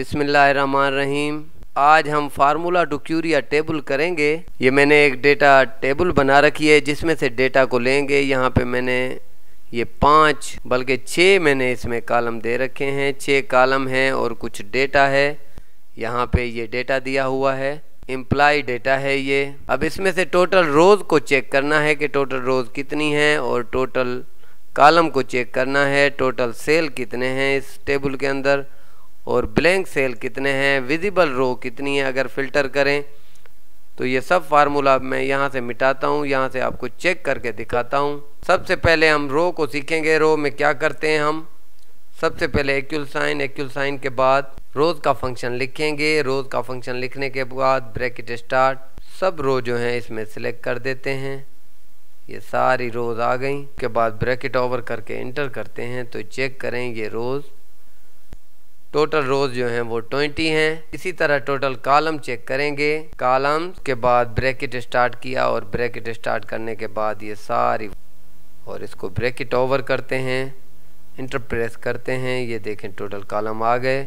बिस्मिल्लाहिर्रहमानिर्रहीम। आज हम formula to query a table करेंगे। ये मैंने एक डेटा टेबल बना रखी है जिसमें से डेटा को लेंगे। यहाँ पे मैंने ये 5 बल्कि 6 मैंने इसमें कॉलम दे रखे हैं। 6 कॉलम हैं और कुछ डेटा है। यहाँ पे ये डेटा दिया हुआ है, इम्प्लाई डेटा है ये। अब इसमें से टोटल रोज़ को चेक करना है कि टोटल रोज़ कितनी हैं, और टोटल कॉलम को चेक करना है, टोटल सेल कितने हैं इस टेबल के अंदर, और ब्लैंक सेल कितने हैं, विजिबल रो कितनी है अगर फिल्टर करें। तो ये सब फार्मूला मैं यहाँ से मिटाता हूँ, यहाँ से आपको चेक करके दिखाता हूँ। सबसे पहले हम रो को सीखेंगे। रो में क्या करते हैं हम, सबसे पहले इक्वल साइन के बाद रोज़ का फंक्शन लिखेंगे। रोज़ का फंक्शन लिखने के बाद ब्रैकेट स्टार्ट, सब रो जो हैं इसमें सिलेक्ट कर देते हैं। ये सारी रोज़ आ गई। के बाद ब्रैकेट ओवर करके इंटर करते हैं तो चेक करें ये रोज़, टोटल रोज़ जो हैं वो 20 हैं। इसी तरह टोटल कॉलम चेक करेंगे। कॉलम के बाद ब्रैकेट स्टार्ट किया और ब्रैकेट स्टार्ट करने के बाद ये सारी, और इसको ब्रैकेट ओवर करते हैं, इंटर प्रेस करते हैं। ये देखें टोटल कॉलम आ गए।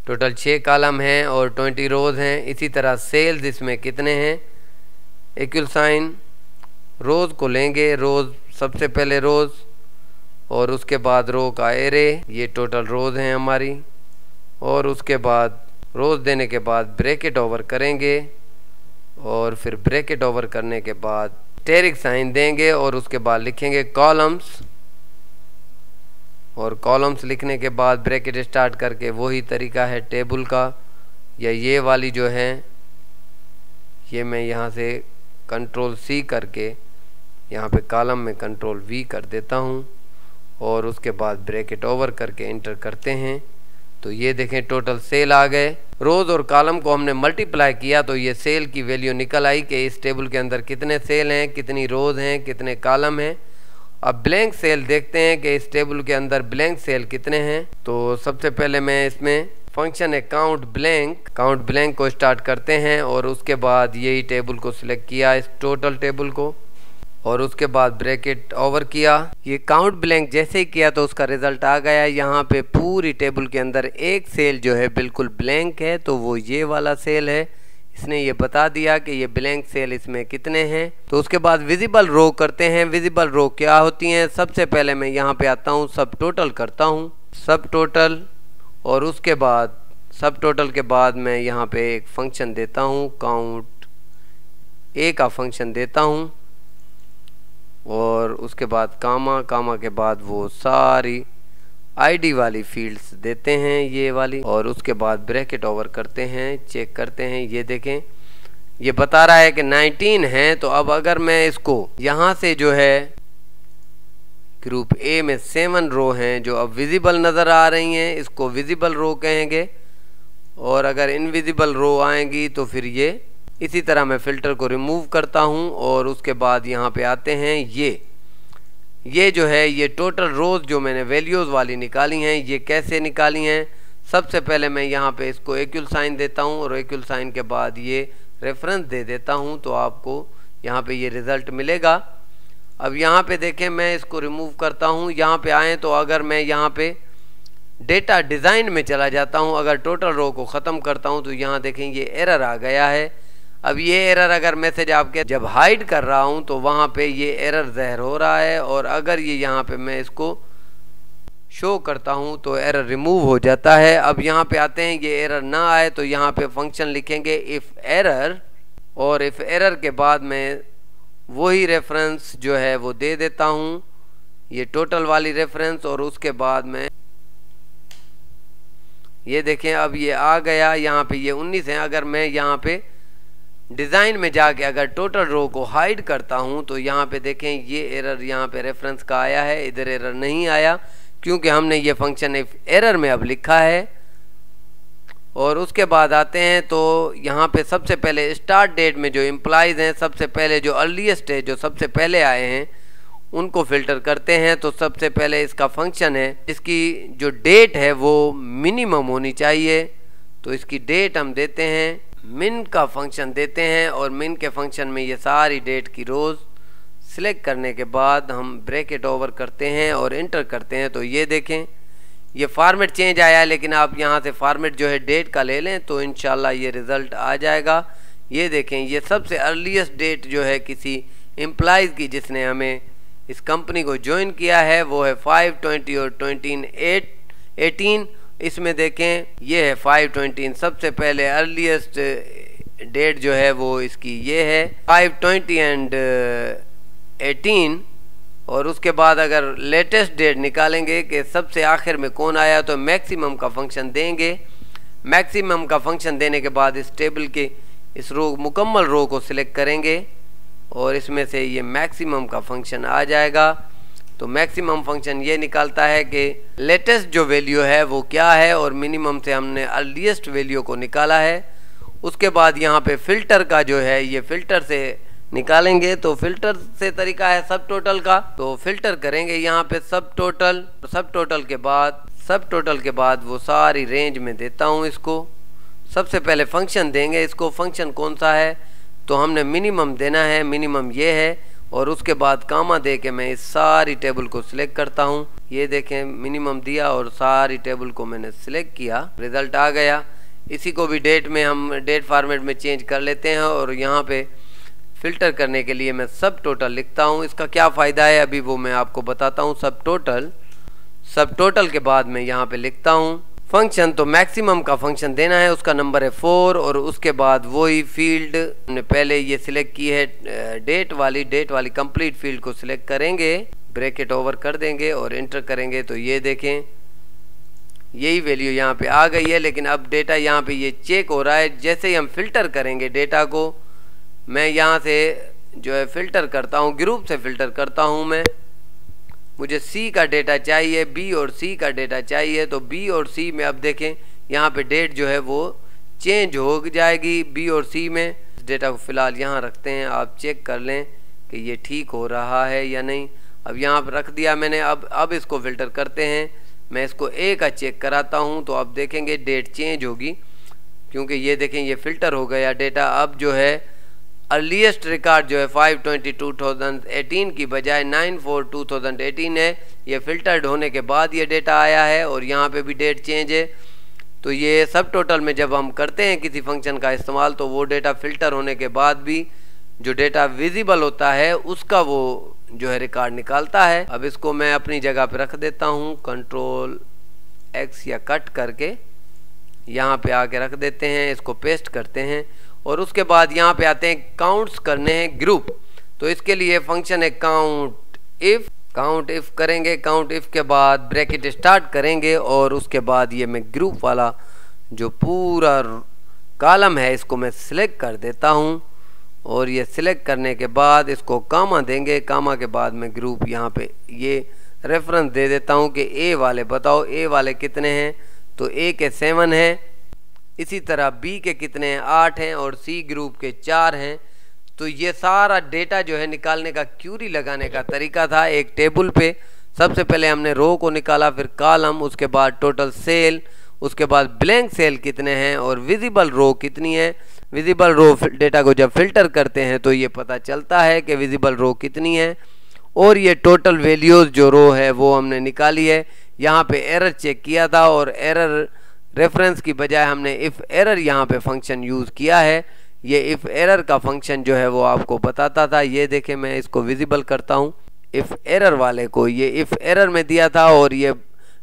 टोटल 6 कॉलम हैं और 20 रोज़ हैं। इसी तरह सेल्स इसमें कितने हैं, इक्वल साइन रोज़ को लेंगे। रोज़ सबसे पहले रोज़ और उसके बाद रो का एरे, ये टोटल रोज़ हैं हमारी। और उसके बाद रोज़ देने के बाद ब्रैकेट ओवर करेंगे और फिर ब्रैकेट ओवर करने के बाद स्टेरिक साइन देंगे और उसके बाद लिखेंगे कॉलम्स, और कॉलम्स लिखने के बाद ब्रैकेट स्टार्ट करके वही तरीका है टेबल का। या ये वाली जो है ये मैं यहाँ से कंट्रोल C करके यहाँ पे कॉलम में कंट्रोल V कर देता हूँ और उसके बाद ब्रैकेट ओवर करके इंटर करते हैं। तो ये देखें टोटल सेल आ गए। रोज़ और कॉलम को हमने मल्टीप्लाई किया तो ये सेल की वैल्यू निकल आई कि इस टेबल के अंदर कितने सेल हैं, कितनी रोज़ हैं, कितने कॉलम हैं। अब ब्लैंक सेल देखते हैं कि इस टेबल के अंदर ब्लैंक सेल कितने हैं। तो सबसे पहले मैं इसमें फंक्शन है काउंट ब्लैंक को स्टार्ट करते हैं और उसके बाद यही टेबल को सिलेक्ट किया, इस टोटल टेबल को, और उसके बाद ब्रैकेट ओवर किया। ये काउंट ब्लैंक जैसे ही किया तो उसका रिजल्ट आ गया। यहाँ पे पूरी टेबल के अंदर एक सेल जो है बिल्कुल ब्लैंक है, तो वो ये वाला सेल है। इसने ये बता दिया कि ये ब्लैंक सेल इसमें कितने हैं। तो उसके बाद विजिबल रो करते हैं। विजिबल रो क्या होती हैं, सबसे पहले मैं यहाँ पे आता हूँ, सब टोटल करता हूँ, सब टोटल, और उसके बाद सब टोटल के बाद मैं यहाँ पे एक फंक्शन देता हूँ, काउंट ए का फंक्शन देता हूँ, और उसके बाद कामा के बाद वो सारी आईडी वाली फील्ड्स देते हैं ये वाली, और उसके बाद ब्रैकेट ओवर करते हैं, चेक करते हैं। ये देखें ये बता रहा है कि 19 हैं। तो अब अगर मैं इसको यहाँ से जो है ग्रुप ए में 7 रो हैं जो अब विजिबल नज़र आ रही हैं, इसको विजिबल रो कहेंगे। और अगर इनविजिबल रो आएंगी तो फिर ये इसी तरह मैं फ़िल्टर को रिमूव करता हूँ। और उसके बाद यहाँ पे आते हैं, ये जो है ये टोटल रोज़ जो मैंने वैल्यूज़ वाली निकाली हैं, ये कैसे निकाली हैं। सबसे पहले मैं यहाँ पे इसको इक्वल साइन देता हूँ और इक्वल साइन के बाद ये रेफरेंस दे देता हूँ, तो आपको यहाँ पे ये रिज़ल्ट मिलेगा। अब यहाँ पे देखें मैं इसको रिमूव करता हूँ। यहाँ पे आएँ तो अगर मैं यहाँ पे डेटा डिज़ाइन में चला जाता हूँ, अगर टोटल रो को ख़त्म करता हूँ तो यहाँ देखें ये एरर आ गया है। अब ये एरर अगर मैसेज आपके जब हाइड कर रहा हूँ तो वहाँ पे ये एरर ज़ाहिर हो रहा है, और अगर ये यहाँ पे मैं इसको शो करता हूँ तो एरर रिमूव हो जाता है। अब यहाँ पे आते हैं, ये एरर ना आए तो यहाँ पे फंक्शन लिखेंगे इफ़ एरर, और इफ़ एरर के बाद मैं वही रेफरेंस जो है वो दे देता हूँ, ये टोटल वाली रेफरेंस, और उसके बाद मैं ये देखें अब ये आ गया। यहाँ पे ये 19 हैं। अगर मैं यहाँ पे डिज़ाइन में जाके अगर टोटल रो को हाइड करता हूँ तो यहाँ पे देखें ये एरर यहाँ पे रेफरेंस का आया है, इधर एरर नहीं आया क्योंकि हमने ये फंक्शन इफ एरर में अब लिखा है। और उसके बाद आते हैं तो यहाँ पे सबसे पहले स्टार्ट डेट में जो इम्प्लाइज हैं, सबसे पहले जो अर्लीस्ट है, जो सबसे पहले आए हैं उनको फ़िल्टर करते हैं। तो सबसे पहले इसका फंक्शन है, इसकी जो डेट है वो मिनिमम होनी चाहिए, तो इसकी डेट हम देते हैं, मिन का फंक्शन देते हैं, और मिन के फंक्शन में ये सारी डेट की रोज़ सिलेक्ट करने के बाद हम ब्रैकेट ओवर करते हैं और इंटर करते हैं। तो ये देखें ये फॉर्मेट चेंज आया है, लेकिन आप यहाँ से फॉर्मेट जो है डेट का ले लें तो इंशाल्लाह ये रिज़ल्ट आ जाएगा। ये देखें, ये सबसे अर्लीस्ट डेट जो है किसी एम्प्लॉइज़ की जिसने हमें इस कंपनी को ज्वाइन किया है वो है 5/20 और 18। इसमें देखें ये है 5/20, सबसे पहले अर्लीस्ट डेट जो है वो इसकी ये है 5/20 एंड 18। और उसके बाद अगर लेटेस्ट डेट निकालेंगे कि सबसे आखिर में कौन आया तो मैक्सिमम का फंक्शन देंगे। मैक्सिमम का फंक्शन देने के बाद इस टेबल के इस रो मुकम्मल रो को सिलेक्ट करेंगे और इसमें से ये मैक्सिमम का फंक्शन आ जाएगा। तो मैक्सिमम फंक्शन ये निकालता है कि लेटेस्ट जो वैल्यू है वो क्या है और मिनिमम से हमने अर्लीस्ट वैल्यू को निकाला है। उसके बाद यहाँ पे फ़िल्टर का जो है ये फ़िल्टर से निकालेंगे। तो फ़िल्टर से तरीका है सब टोटल का, तो फ़िल्टर करेंगे यहाँ पे सब टोटल के बाद वो सारी रेंज में देता हूँ इसको। सबसे पहले फंक्शन देंगे इसको, फंक्शन कौन सा है तो हमने मिनिमम देना है, मिनिमम ये है। और उसके बाद कामा दे के मैं इस सारी टेबल को सिलेक्ट करता हूँ। ये देखें मिनिमम दिया और सारी टेबल को मैंने सिलेक्ट किया, रिज़ल्ट आ गया। इसी को भी डेट में हम डेट फॉर्मेट में चेंज कर लेते हैं और यहाँ पे फ़िल्टर करने के लिए मैं सब टोटल लिखता हूँ। इसका क्या फ़ायदा है अभी वो मैं आपको बताता हूँ। सब टोटल के बाद मैं यहाँ पे लिखता हूँ फंक्शन। तो मैक्सिमम का फंक्शन देना है, उसका नंबर है 4 और उसके बाद वही फील्ड हमने पहले ये सिलेक्ट की है डेट वाली कंप्लीट फील्ड को सिलेक्ट करेंगे, ब्रैकेट ओवर कर देंगे और एंटर करेंगे। तो ये देखें यही वैल्यू यहाँ पे आ गई है, लेकिन अब डेटा यहाँ पे ये चेक हो रहा है। जैसे ही हम फिल्टर करेंगे डेटा को, मैं यहाँ से जो है फ़िल्टर करता हूँ, ग्रुप से फ़िल्टर करता हूँ मैं। मुझे सी का डेटा चाहिए, बी और सी का डेटा चाहिए। तो बी और सी में अब देखें यहाँ पे डेट जो है वो चेंज हो जाएगी बी और सी में। डेटा को फ़िलहाल यहाँ रखते हैं, आप चेक कर लें कि ये ठीक हो रहा है या नहीं। अब यहाँ पर रख दिया मैंने। अब इसको फ़िल्टर करते हैं, मैं इसको ए का चेक कराता हूँ। तो आप देखेंगे डेट चेंज होगी, क्योंकि ये देखें ये फ़िल्टर हो गया डेटा। अब जो है अर्लीस्ट रिकॉर्ड जो है 5/20/2018 की बजाय 9/4/2018 है। ये फ़िल्टर्ड होने के बाद ये डेटा आया है और यहाँ पे भी डेट चेंज है। तो ये सब टोटल में जब हम करते हैं किसी फंक्शन का इस्तेमाल तो वो डेटा फ़िल्टर होने के बाद भी जो डेटा विजिबल होता है उसका वो जो है रिकॉर्ड निकालता है। अब इसको मैं अपनी जगह पे रख देता हूँ, Ctrl+X या कट करके यहाँ पे आके रख देते हैं, इसको पेस्ट करते हैं। और उसके बाद यहाँ पे आते हैं काउंट्स करने हैं ग्रुप। तो इसके लिए फंक्शन है काउंट इफ करेंगे। काउंट इफ के बाद ब्रैकेट स्टार्ट करेंगे और उसके बाद ये मैं ग्रुप वाला जो पूरा कॉलम है इसको मैं सिलेक्ट कर देता हूँ। और ये सिलेक्ट करने के बाद इसको कामा देंगे। कामा के बाद मैं ग्रुप यहाँ पे ये रेफरेंस दे देता हूँ कि ए वाले बताओ ए वाले कितने हैं। तो ए के 7 हैं, इसी तरह बी के कितने हैं 8 हैं और सी ग्रुप के 4 हैं। तो ये सारा डेटा जो है निकालने का क्यूरी लगाने का तरीका था एक टेबल पे। सबसे पहले हमने रो को निकाला, फिर कॉलम, उसके बाद टोटल सेल, उसके बाद ब्लैंक सेल कितने हैं और विजिबल रो कितनी है। विजिबल रो डेटा को जब फिल्टर करते हैं तो ये पता चलता है कि विजिबल रो कितनी है। और ये टोटल वैल्यूज़ जो रो है वो हमने निकाली है। यहाँ पे एरर चेक किया था और एरर रेफरेंस की बजाय हमने इफ़ एरर यहाँ पे फंक्शन यूज़ किया है। ये इफ़ एरर का फंक्शन जो है वो आपको बताता था। ये देखें मैं इसको विजिबल करता हूँ। इफ़ एरर वाले को ये इफ़ एरर में दिया था और ये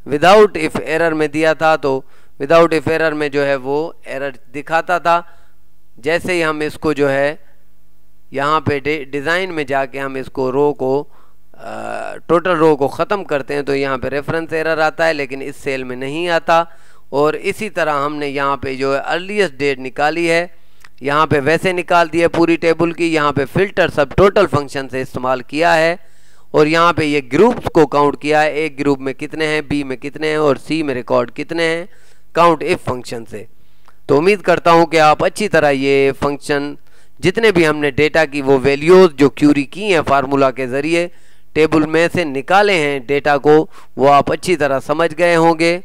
विदाउट इफ़ एरर में दिया था। तो विदाउट इफ़ एरर में जो है वो एरर दिखाता था। जैसे ही हम इसको जो है यहाँ पे डिज़ाइन में जाके हम इसको रो को टोटल रो को ख़त्म करते हैं तो यहाँ पे रेफरेंस एरर आता है, लेकिन इस सेल में नहीं आता। और इसी तरह हमने यहाँ पे जो है अर्लीस्ट डेट निकाली है, यहाँ पे वैसे निकाल दी है पूरी टेबल की। यहाँ पे फ़िल्टर सब टोटल फंक्शन से इस्तेमाल किया है और यहाँ पे ये ग्रुप्स को काउंट किया है, एक ग्रुप में कितने हैं, बी में कितने हैं और सी में रिकॉर्ड कितने हैं काउंट इफ फंक्शन से। तो उम्मीद करता हूँ कि आप अच्छी तरह ये फंक्शन जितने भी हमने डेटा की वो वैल्यूज़ जो क्यूरी की हैं फार्मूला के ज़रिए टेबल में से निकाले हैं डेटा को, वो आप अच्छी तरह समझ गए होंगे।